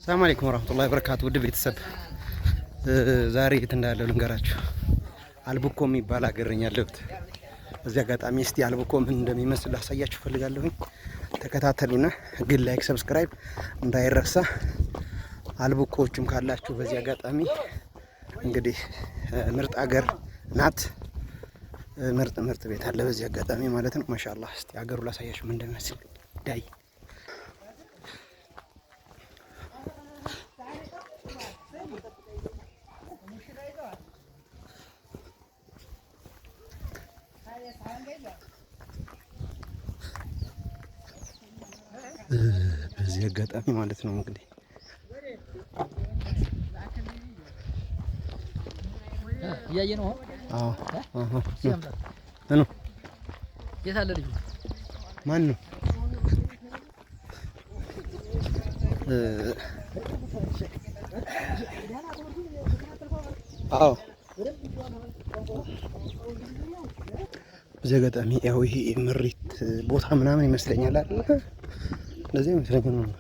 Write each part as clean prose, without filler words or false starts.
ሰላም አለይኩም ወራህመቱላሂ ወበረካቱ። ውድ ቤተሰብ ዛሬ የት እንዳለው ልንገራችሁ። አልቡኮ የሚባል ሀገርኛ ያለሁት። በዚህ አጋጣሚ እስቲ አልቡኮ ምን እንደሚመስል ላሳያችሁ ፈልጋለሁኝ። ተከታተሉና ግን ላይክ ሰብስክራይብ እንዳይረሳ። አልቡኮዎችም ካላችሁ በዚህ አጋጣሚ እንግዲህ ምርጥ ሀገር ናት። ምርጥ ቤት አለ በዚህ አጋጣሚ ማለት ነው። ማሻአላህ እስቲ ሀገሩ ላሳያችሁ ምን እንደሚመስል ዳይ በዚህ አጋጣሚ ማለት ነው እንግዲህ ያየ ነው። አዎ እኑ የታለ ልጅ ማን ነው? አዎ በዚህ አጋጣሚ ያው ይሄ ምሪት ቦታ ምናምን ይመስለኛል አይደል? እንደዚህ ይመስለኛል ነው።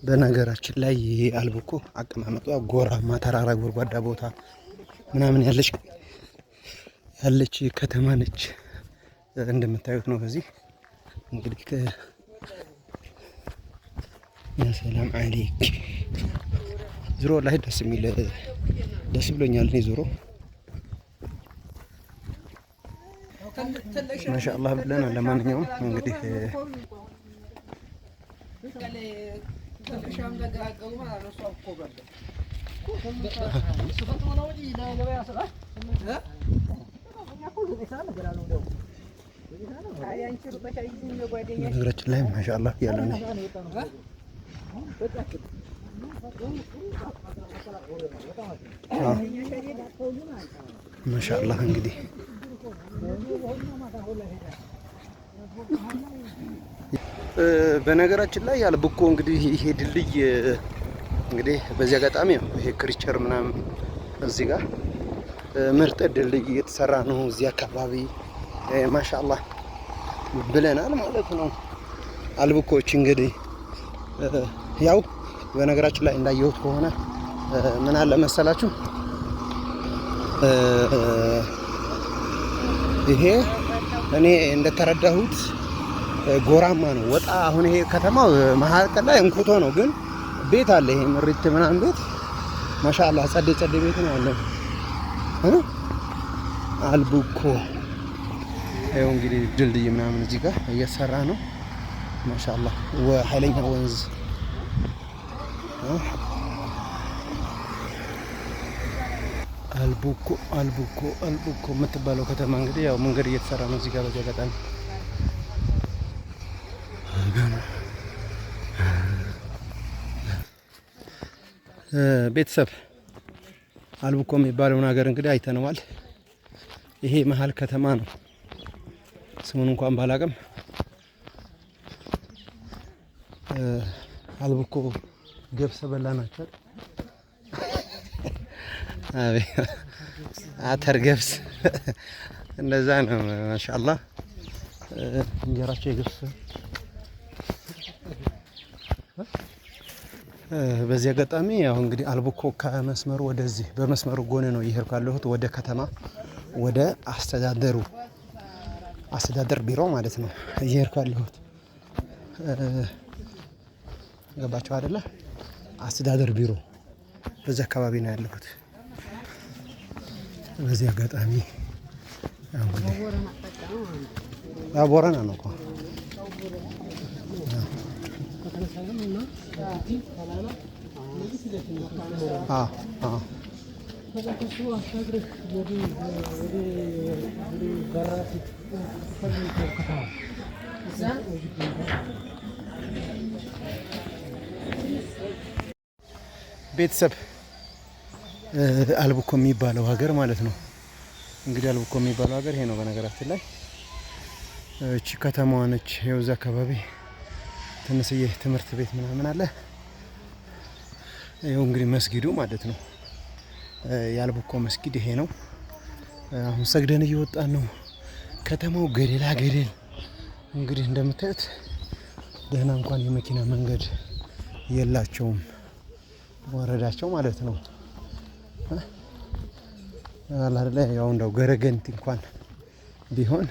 በነገራችን ላይ ይሄ አልቡኮ አቀማመጧ ጎራማ ተራራ ጎርጓዳ ቦታ ምናምን ያለች ከተማ ነች እንደምታዩት ነው። በዚህ እንግዲህ ሰላም አለይክ ዞሮ ላይ ደስ ብሎኛል። እኔ ዞሮ ማሻአላህ ብለናል። ለማንኛውም እንግዲህ ነገራችን ላይ ማሻአላህ ያለ ነው። ማሻአላህ እንግዲህ በነገራችን ላይ አልቡኮ እንግዲህ ይሄ ድልድይ እንግዲህ በዚህ አጋጣሚ ነው ይሄ ክሪቸር ምናምን እዚህ ጋር ምርጥ ድልድይ እየተሰራ ነው እዚህ አካባቢ ማሻአላህ ብለናል ማለት ነው። አልቡኮች እንግዲህ ያው በነገራችን ላይ እንዳየሁት ከሆነ ምን አለ መሰላችሁ ይሄ እኔ እንደተረዳሁት ጎራማ ነው ወጣ። አሁን ይሄ ከተማው መሀል ላይ እንኩቶ ነው፣ ግን ቤት አለ ይሄ ምሪት ምናምን ቤት ማሻአላህ ጸደ ቤት ነው ያለው አልቡኮ። ይኸው እንግዲህ ድልድይ ምናምን እዚህ ጋር እየሰራ ነው ማሻአላህ። ኃይለኛ ወንዝ አልቡኮ የምትባለው ከተማ እንግዲህ ያው መንገድ እየተሰራ ነው እዚህ ጋር በዚህ አጋጣሚ ቤተሰብ አልቡኮ የሚባለውን ሀገር እንግዲህ አይተነዋል። ይሄ መሀል ከተማ ነው። ስሙን እንኳን ባላቅም አልቡኮ ገብስ በላ ናቸው። አተር ገብስ እንደዛ ነው ማሻአላህ። እንጀራቸው የገብስ በዚህ አጋጣሚ ያው እንግዲህ አልቡኮ ከመስመሩ ወደዚህ በመስመሩ ጎን ነው እየሄድኩ ያለሁት ወደ ከተማ ወደ አስተዳደር ቢሮ ማለት ነው እየሄድኩ ያለሁት። ገባችሁ አይደለ? አስተዳደር ቢሮ በዚህ አካባቢ ነው ያለሁት። በዚህ አጋጣሚ ቦረና ነው እኮ ቤተሰብ አልቡኮ የሚባለው ሀገር ማለት ነው እንግዲህ አልቡኮ የሚባለው ሀገር ይሄ ነው። በነገራችን ላይ እቺ ከተማዋ ነች። የውዛ አካባቢ ትንሽዬ ትምህርት ቤት ምናምን አለ። ይኸው እንግዲህ መስጊዱ ማለት ነው የአልቡኮ መስጊድ ይሄ ነው። አሁን ሰግደን እየወጣን ነው። ከተማው ገደላ ገደል እንግዲህ እንደምታዩት ደህና እንኳን የመኪና መንገድ የላቸውም ወረዳቸው ማለት ነው። አላለ ያው እንደው ገረገንቲ እንኳን ቢሆን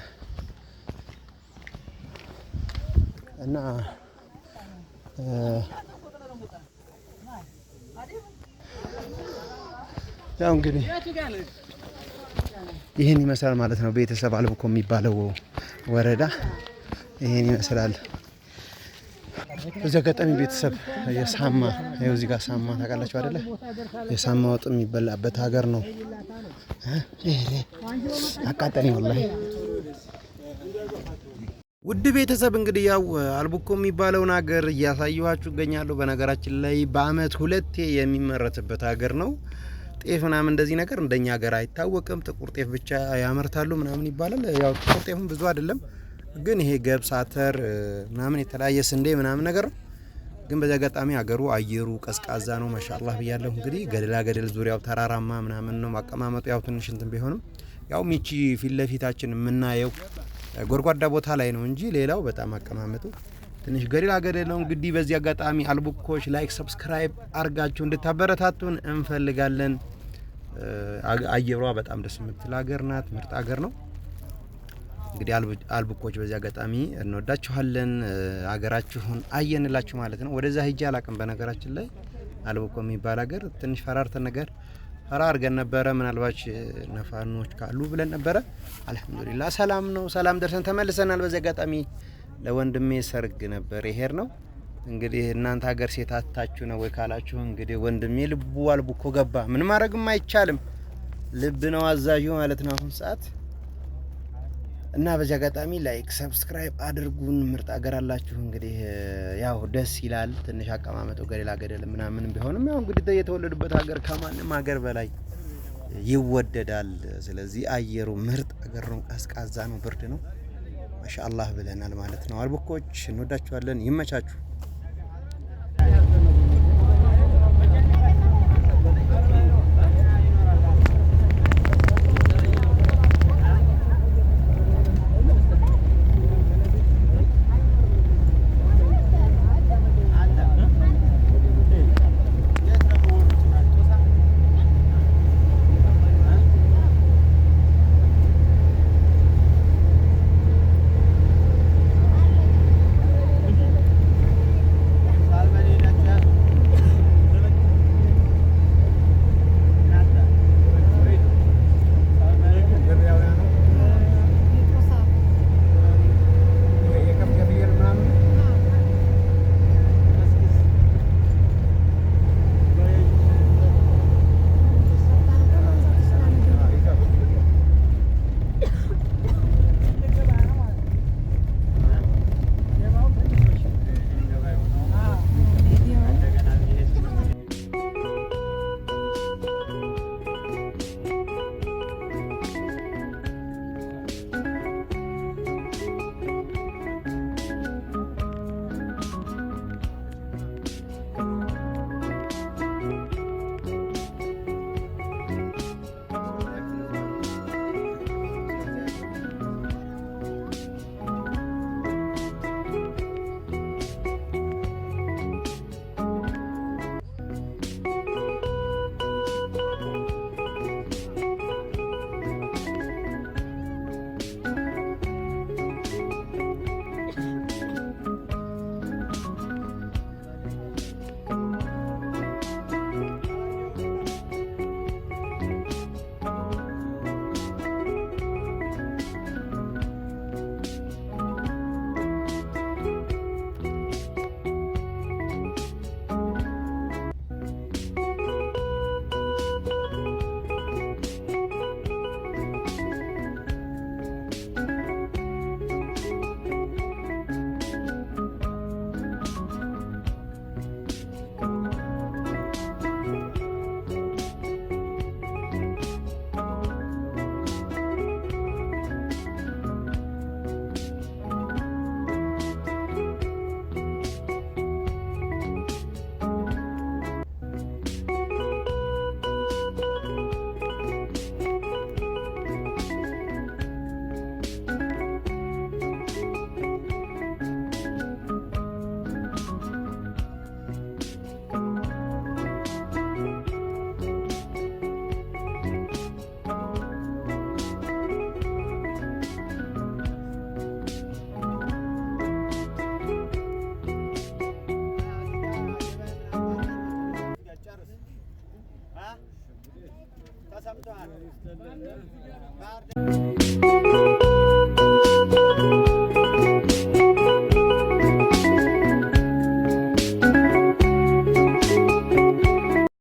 እና ያው እንግዲህ ይህን ይመስላል ማለት ነው። ቤተሰብ አልብኮ የሚባለው ወረዳ ይህን ይመስላል። በዚህ አጋጣሚ ቤተሰብ የሳማ ይኸው እዚህ ጋር ሳማ ታውቃላችሁ አይደለ? የሳማ ወጥ የሚበላበት ሀገር ነው። አቃጠለኝ ወላሂ። ውድ ቤተሰብ እንግዲህ ያው አልቡኮ የሚባለውን ሀገር እያሳየኋችሁ እገኛለሁ። በነገራችን ላይ በአመት 2 የሚመረትበት ሀገር ነው። ጤፍ ምናምን እንደዚህ ነገር እንደኛ ሀገር አይታወቅም። ጥቁር ጤፍ ብቻ ያመርታሉ ምናምን ይባላል። ያው ጥቁር ጤፍም ብዙ አይደለም፣ ግን ይሄ ገብስ፣ አተር ምናምን የተለያየ ስንዴ ምናምን ነገር ነው። ግን በዚህ አጋጣሚ ሀገሩ አየሩ ቀዝቃዛ ነው። ማሻአላህ ብያለሁ። እንግዲህ ገደላ ገደል ዙሪያው ተራራማ ምናምን ነው። አቀማመጡ ያው ትንሽ እንትን ቢሆንም ያው ሚቺ ፊት ለፊታችን የምናየው ጎርጓዳ ቦታ ላይ ነው እንጂ ሌላው በጣም አቀማመጡ ትንሽ ገደላ ገደል ነው። እንግዲህ በዚህ አጋጣሚ አልቡኮች ላይክ ሰብስክራይብ አርጋችሁ እንድታበረታቱን እንፈልጋለን። አየሯ በጣም ደስ የምትል ሀገር ናት። ምርጥ ሀገር ነው። እንግዲህ አልቡኮች በዚህ አጋጣሚ እንወዳችኋለን። ሀገራችሁን አየንላችሁ ማለት ነው። ወደዛ ሂጄ አላቅም። በነገራችን ላይ አልቡኮ የሚባል ሀገር ትንሽ ፈራርተን ነገር ፈራ አድርገን ነበረ። ምናልባች ነፋኖች ካሉ ብለን ነበረ። አልሐምዱሊላህ ሰላም ነው። ሰላም ደርሰን ተመልሰናል። በዚህ አጋጣሚ ለወንድሜ ሰርግ ነበር ይሄር ነው። እንግዲህ እናንተ ሀገር ሴት አታችሁ ነው ወይ ካላችሁ እንግዲህ ወንድሜ ልቡ አልቡኮ ገባ። ምን ማድረግም አይቻልም። ልብ ነው አዛዡ ማለት ነው አሁን ሰዓት። እና በዚህ አጋጣሚ ላይክ ሰብስክራይብ አድርጉን። ምርጥ ሀገር አላችሁ። እንግዲህ ያው ደስ ይላል። ትንሽ አቀማመጡ ገደላ ገደል ምናምን ቢሆንም ያው እንግዲህ የተወለዱበት ሀገር ከማንም ሀገር በላይ ይወደዳል። ስለዚህ አየሩ ምርጥ ሀገር ነው። ቀዝቃዛ ነው፣ ብርድ ነው። ማሻአላህ ብለናል ማለት ነው። አልቡኮች እንወዳችኋለን። ይመቻችሁ። ሰምቷል።